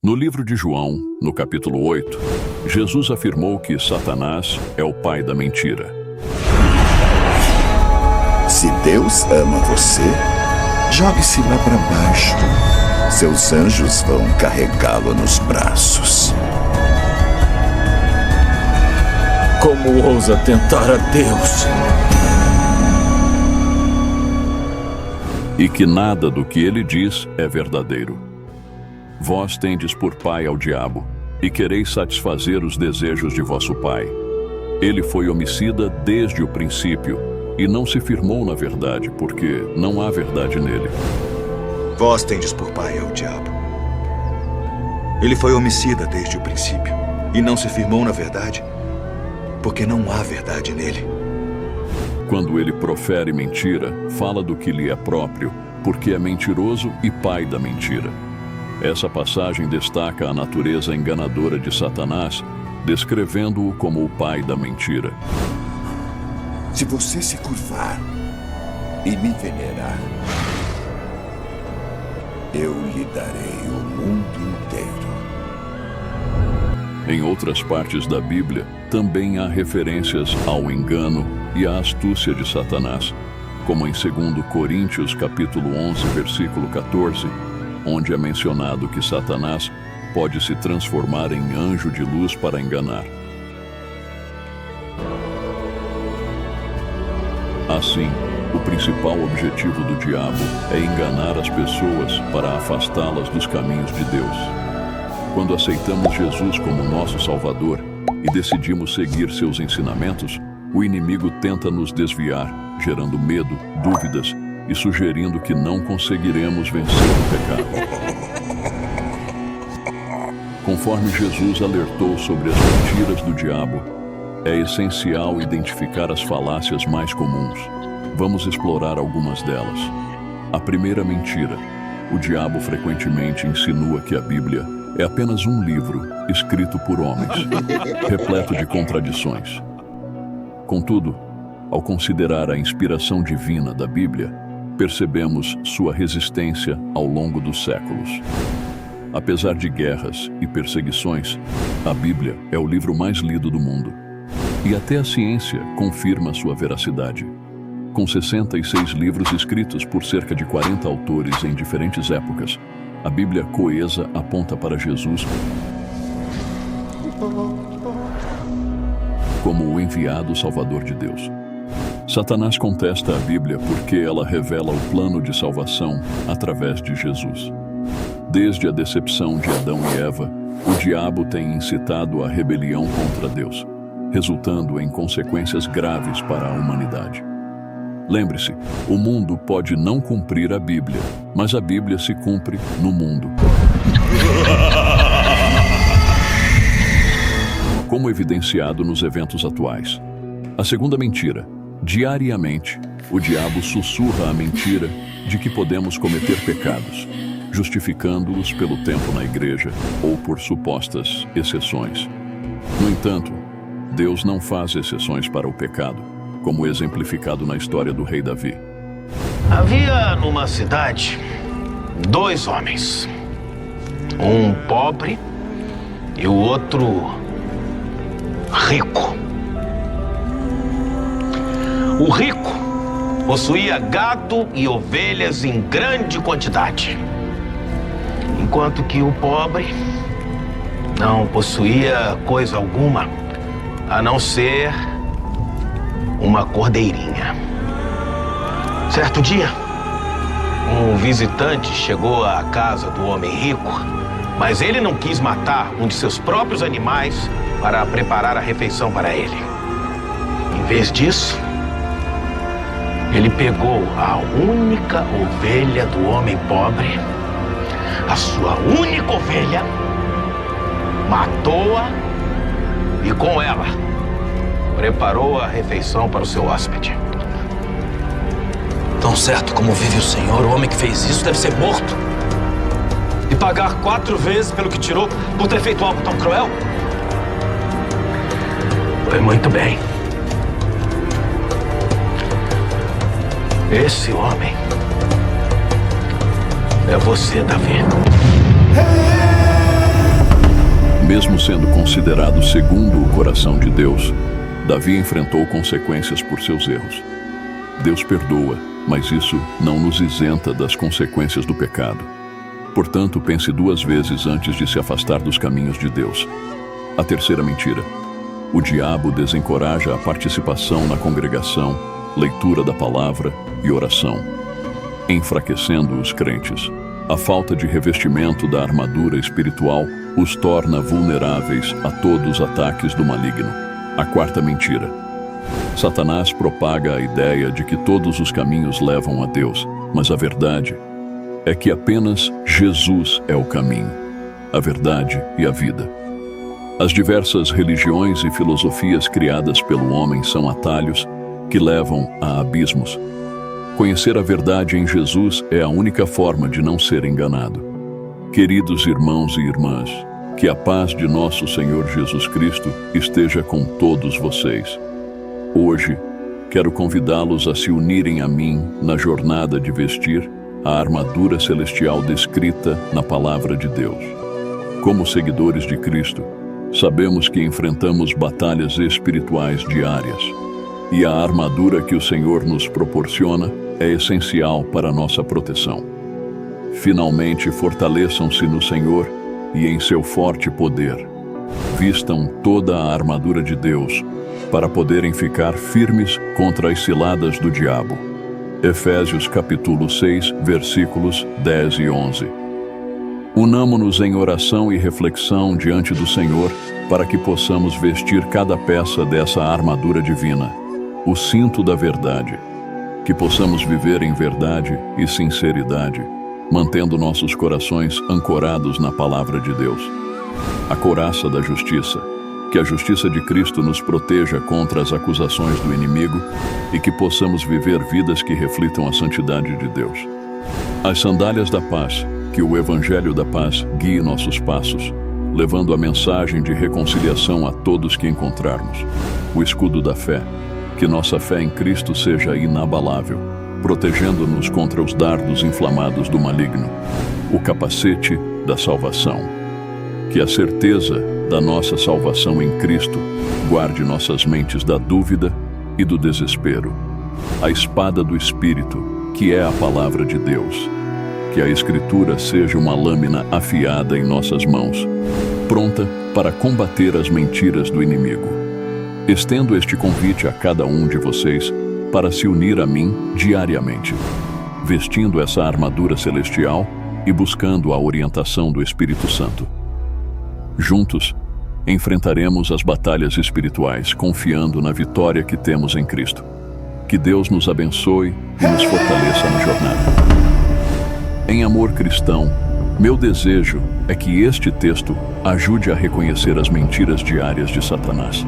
No livro de João, no capítulo 8, Jesus afirmou que Satanás é o pai da mentira. Se Deus ama você, jogue-se lá para baixo. Seus anjos vão carregá-lo nos braços. Como ousa tentar a Deus? E que nada do que ele diz é verdadeiro. Vós tendes por pai ao diabo, e quereis satisfazer os desejos de vosso pai. Ele foi homicida desde o princípio, e não se firmou na verdade, porque não há verdade nele. Vós tendes por pai ao diabo. Ele foi homicida desde o princípio, e não se firmou na verdade, porque não há verdade nele. Quando ele profere mentira, fala do que lhe é próprio, porque é mentiroso e pai da mentira. Essa passagem destaca a natureza enganadora de Satanás, descrevendo-o como o pai da mentira. Se você se curvar e me venerar, eu lhe darei o mundo inteiro. Em outras partes da Bíblia, também há referências ao engano e à astúcia de Satanás, como em 2 Coríntios capítulo 11, versículo 14, onde é mencionado que Satanás pode se transformar em anjo de luz para enganar. Assim, o principal objetivo do diabo é enganar as pessoas para afastá-las dos caminhos de Deus. Quando aceitamos Jesus como nosso Salvador e decidimos seguir seus ensinamentos, o inimigo tenta nos desviar, gerando medo, dúvidas e sugerindo que não conseguiremos vencer o pecado. Conforme Jesus alertou sobre as mentiras do diabo, é essencial identificar as falácias mais comuns. Vamos explorar algumas delas. A primeira mentira. O diabo frequentemente insinua que a Bíblia é apenas um livro escrito por homens, repleto de contradições. Contudo, ao considerar a inspiração divina da Bíblia, percebemos sua resistência ao longo dos séculos. Apesar de guerras e perseguições, a Bíblia é o livro mais lido do mundo. E até a ciência confirma sua veracidade. Com 66 livros escritos por cerca de 40 autores em diferentes épocas, a Bíblia coesa aponta para Jesus como o enviado Salvador de Deus. Satanás contesta a Bíblia porque ela revela o plano de salvação através de Jesus. Desde a decepção de Adão e Eva, o diabo tem incitado a rebelião contra Deus, resultando em consequências graves para a humanidade. Lembre-se, o mundo pode não cumprir a Bíblia, mas a Bíblia se cumpre no mundo. Como evidenciado nos eventos atuais. A segunda mentira. Diariamente, o diabo sussurra a mentira de que podemos cometer pecados, justificando-os pelo tempo na igreja ou por supostas exceções. No entanto, Deus não faz exceções para o pecado, como exemplificado na história do rei Davi. Havia numa cidade 2 homens, um pobre e o outro rico. O rico possuía gado e ovelhas em grande quantidade, enquanto que o pobre não possuía coisa alguma, a não ser uma cordeirinha. Certo dia, um visitante chegou à casa do homem rico, mas ele não quis matar um de seus próprios animais para preparar a refeição para ele. Em vez disso, ele pegou a única ovelha do homem pobre, a sua única ovelha, matou-a e com ela preparou a refeição para o seu hóspede. Tão certo como vive o Senhor, o homem que fez isso deve ser morto. E pagar 4 vezes pelo que tirou por ter feito algo tão cruel? Foi muito bem. Esse homem é você, Davi. Mesmo sendo considerado segundo o coração de Deus, Davi enfrentou consequências por seus erros. Deus perdoa, mas isso não nos isenta das consequências do pecado. Portanto, pense 2 vezes antes de se afastar dos caminhos de Deus. A terceira mentira. O diabo desencoraja a participação na congregação, leitura da palavra e oração, enfraquecendo os crentes. A falta de revestimento da armadura espiritual os torna vulneráveis a todos os ataques do maligno. A quarta mentira. Satanás propaga a ideia de que todos os caminhos levam a Deus, mas a verdade é que apenas Jesus é o caminho, a verdade e a vida. As diversas religiões e filosofias criadas pelo homem são atalhos que levam a abismos. Conhecer a verdade em Jesus é a única forma de não ser enganado. Queridos irmãos e irmãs, que a paz de nosso Senhor Jesus Cristo esteja com todos vocês. Hoje, quero convidá-los a se unirem a mim na jornada de vestir a armadura celestial descrita na Palavra de Deus. Como seguidores de Cristo, sabemos que enfrentamos batalhas espirituais diárias, e a armadura que o Senhor nos proporciona é essencial para a nossa proteção. Finalmente, fortaleçam-se no Senhor e em seu forte poder. Vistam toda a armadura de Deus para poderem ficar firmes contra as ciladas do diabo. Efésios capítulo 6, versículos 10 e 11. Unamo-nos em oração e reflexão diante do Senhor para que possamos vestir cada peça dessa armadura divina, o cinto da verdade, que possamos viver em verdade e sinceridade, mantendo nossos corações ancorados na palavra de Deus. A couraça da justiça, que a justiça de Cristo nos proteja contra as acusações do inimigo e que possamos viver vidas que reflitam a santidade de Deus. As sandálias da paz, que o Evangelho da paz guie nossos passos, levando a mensagem de reconciliação a todos que encontrarmos. O escudo da fé, que nossa fé em Cristo seja inabalável, protegendo-nos contra os dardos inflamados do maligno. O capacete da salvação, que a certeza da nossa salvação em Cristo guarde nossas mentes da dúvida e do desespero. A espada do Espírito, que é a palavra de Deus. Que a Escritura seja uma lâmina afiada em nossas mãos, pronta para combater as mentiras do inimigo. Estendo este convite a cada um de vocês para se unir a mim diariamente, vestindo essa armadura celestial e buscando a orientação do Espírito Santo. Juntos, enfrentaremos as batalhas espirituais, confiando na vitória que temos em Cristo. Que Deus nos abençoe e nos fortaleça na jornada. Em amor cristão, meu desejo é que este texto ajude a reconhecer as mentiras diárias de Satanás.